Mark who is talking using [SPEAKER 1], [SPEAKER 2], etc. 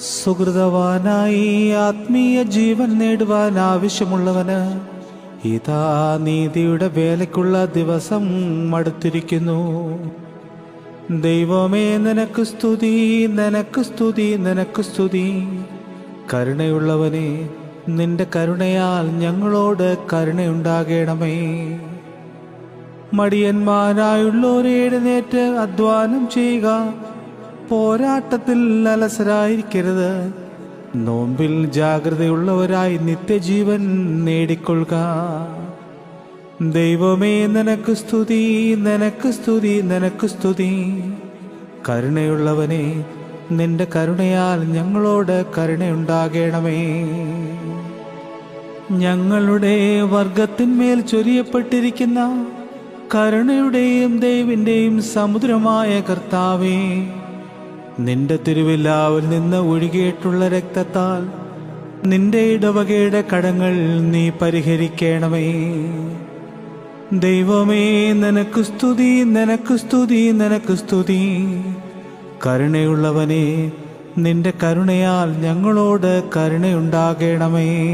[SPEAKER 1] സുഹൃതവാനായി ആത്മീയ ജീവൻ നേടുവാൻ ആവശ്യമുള്ളവന് ഇതാ നീതിയുടെ വേലയ്ക്കുള്ള ദിവസം അടുത്തിരിക്കുന്നു. ദൈവമേ, നിനക്ക് സ്തുതി, നിനക്ക് സ്തുതി, നിനക്ക് സ്തുതി. കരുണയുള്ളവനെ, നിന്റെ കരുണയാൽ ഞങ്ങളോട് കരുണയുണ്ടാകണമേ. മടിയന്മാരായുള്ളവരെ, എഴുന്നേറ്റ് അധ്വാനം ചെയ്യുക. പോരാട്ടത്തിൽ അലസരായിരിക്കരുത്. നോമ്പിൽ ജാഗ്രതയുള്ളവരായി നിത്യജീവൻ നേടിക്കൊള്ളുക. ദൈവമേ, നിനക്ക് സ്തുതി, നിനക്ക് സ്തുതി, നിനക്ക് സ്തുതി. കരുണയുള്ളവനെ, നിന്റെ കരുണയാൽ ഞങ്ങളോട് കരുണയുണ്ടാകണമേ. ഞങ്ങളുടെ വർഗത്തിന്മേൽ ചൊരിയപ്പെട്ടിരിക്കുന്ന കരുണയുടെയും ദൈവത്തിന്റെയും സമുദ്രമായ കർത്താവേ, നിന്റെ തിരുവിലാവിൽ നിന്ന് ഒഴുകിയിട്ടുള്ള രക്തത്താൽ നിന്റെ ഇടവകയുടെ കടങ്ങൾ നീ പരിഹരിക്കണമേ. ദൈവമേ, നിനക്ക് സ്തുതി, നിനക്ക് സ്തുതി, നിനക്ക് സ്തുതി. കരുണയുള്ളവനെ, നിന്റെ കരുണയാൽ ഞങ്ങളോട് കരുണയുണ്ടാകണമേ.